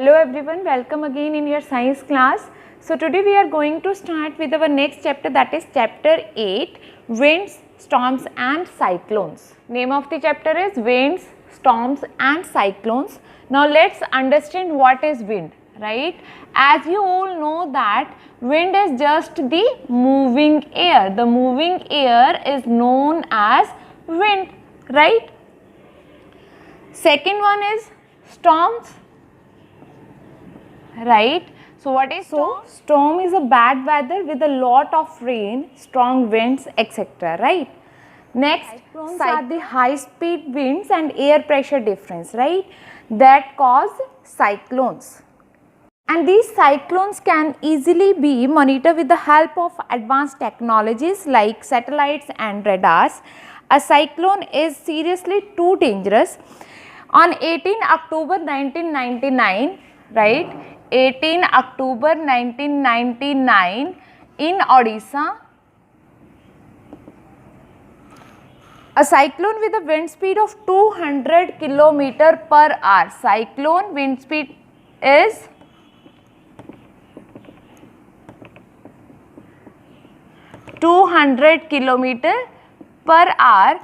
Hello everyone, welcome again in your science class. So today we are going to start with our next chapter, that is chapter 8, winds, storms and cyclones. Name of the chapter is winds, storms and cyclones. Now let's understand what is wind, right? As you all know that wind is just the moving air. The moving air is known as wind, right? Second one is storms. Right. So what is storm? Storm is a bad weather with a lot of rain, strong winds, etc. Right. Next, cyclones are the high speed winds and air pressure difference, right, that cause cyclones. And these cyclones can easily be monitored with the help of advanced technologies like satellites and radars. A cyclone is seriously too dangerous. On 18 October 1999, right, 18 October 1999 in Odisha, a cyclone with a wind speed of 200 km per hour. Cyclone wind speed is 200 km per hour,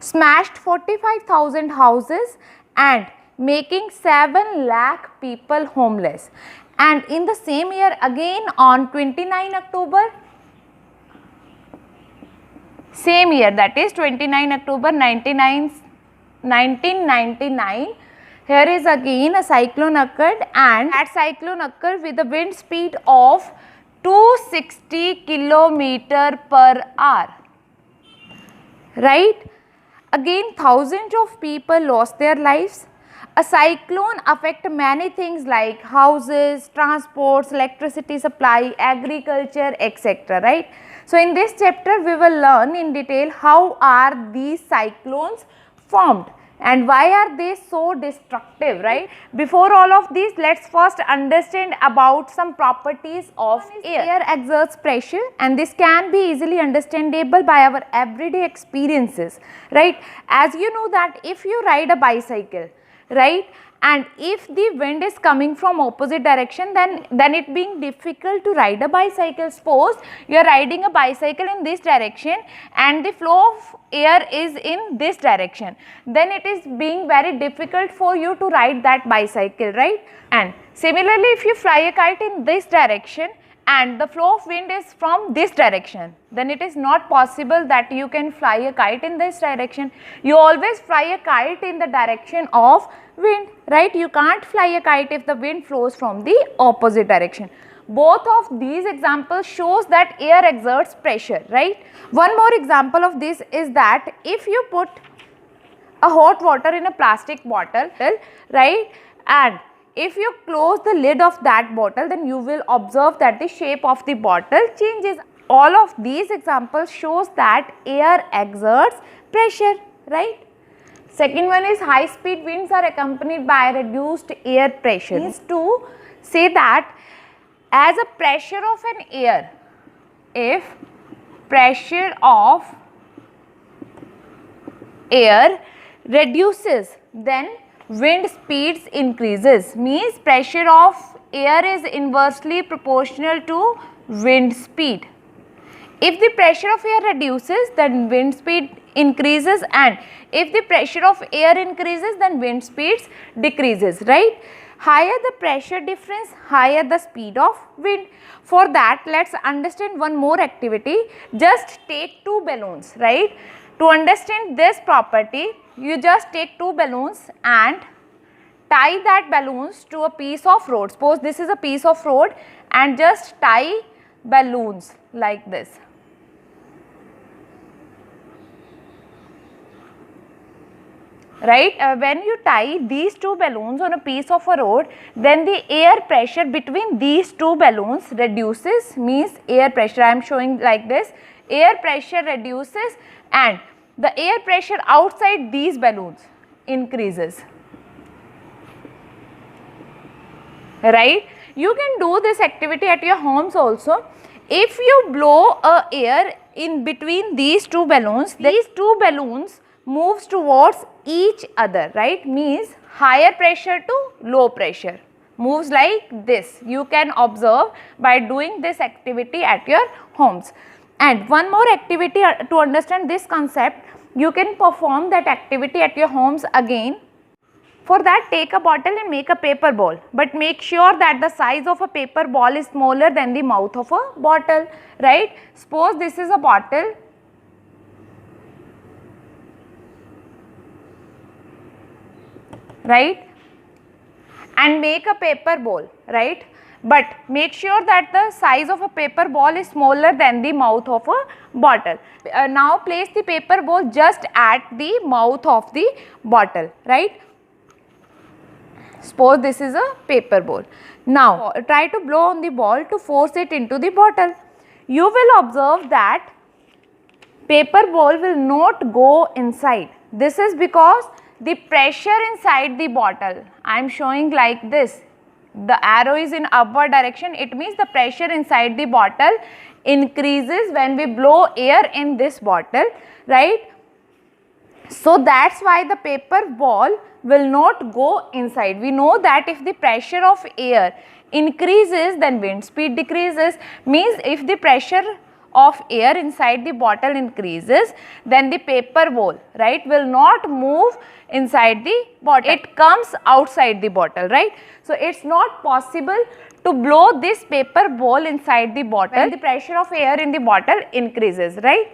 smashed 45,000 houses and making 7 lakh people homeless. And in the same year again on 29 October, same year, that is 29 October 1999, here is again a cyclone occurred, and that cyclone occurred with a wind speed of 260 km per hour, right? Again thousands of people lost their lives. A cyclone affects many things like houses, transports, electricity supply, agriculture, etc. Right. So in this chapter we will learn in detail how are these cyclones formed and why are they so destructive, right? Before all of these, let's first understand about some properties of air. Air exerts pressure, and this can be easily understandable by our everyday experiences, right? As you know that if you ride a bicycle, right, and if the wind is coming from opposite direction, then it being difficult to ride a bicycle. Suppose you are riding a bicycle in this direction and the flow of air is in this direction, then it is being very difficult for you to ride that bicycle, right? And similarly, if you fly a kite in this direction and the flow of wind is from this direction, then it is not possible that you can fly a kite in this direction. You always fly a kite in the direction of wind, right? You can't fly a kite if the wind flows from the opposite direction. Both of these examples shows that air exerts pressure, right? One more example of this is that if you put a hot water in a plastic bottle, right, and if you close the lid of that bottle, then you will observe that the shape of the bottle changes. All of these examples shows that air exerts pressure, right? Second one is high speed winds are accompanied by reduced air pressure. Means to say that as a pressure of an air, if pressure of air reduces, then wind speeds increases. Means pressure of air is inversely proportional to wind speed. If the pressure of air reduces, then wind speed increases, and if the pressure of air increases, then wind speeds decreases, right? Higher the pressure difference, higher the speed of wind. For that, let's understand one more activity. Just take two balloons, right? To understand this property, you just take two balloons and tie that balloons to a piece of road. Suppose this is a piece of road and just tie balloons like this. Right, when you tie these two balloons on a piece of a road, then the air pressure between these two balloons reduces. Means air pressure, I am showing like this, air pressure reduces and the air pressure outside these balloons increases, right? You can do this activity at your homes also. If you blow air in between these two balloons moves towards each other, right? Means higher pressure to low pressure, moves like this. You can observe by doing this activity at your homes. And one more activity to understand this concept, you can perform that activity at your homes again. For that, take a bottle and make a paper ball, but make sure that the size of a paper ball is smaller than the mouth of a bottle, right? Suppose this is a bottle, right, and make a paper ball, right, but make sure that the size of a paper ball is smaller than the mouth of a bottle. Now place the paper ball just at the mouth of the bottle, right. Suppose this is a paper ball. Now try to blow on the ball to force it into the bottle. You will observe that paper ball will not go inside. This is because the pressure inside the bottle, I am showing like this, the arrow is in upward direction, it means the pressure inside the bottle increases when we blow air in this bottle, right. So that's why the paper ball will not go inside. We know that if the pressure of air increases, then wind speed decreases, means if the pressure of air inside the bottle increases, then the paper ball, right, will not move inside the bottle. It comes outside the bottle, right. So it's not possible to blow this paper ball inside the bottle when the pressure of air in the bottle increases, right.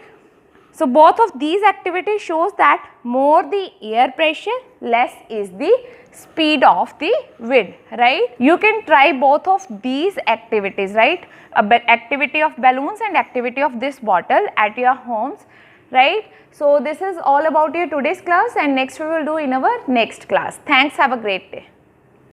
So both of these activities shows that more the air pressure, less is the speed of the wind, right. You can try both of these activities, right, activity of balloons and activity of this bottle at your homes, right. So this is all about your today's class, and next we will do in our next class. Thanks, have a great day.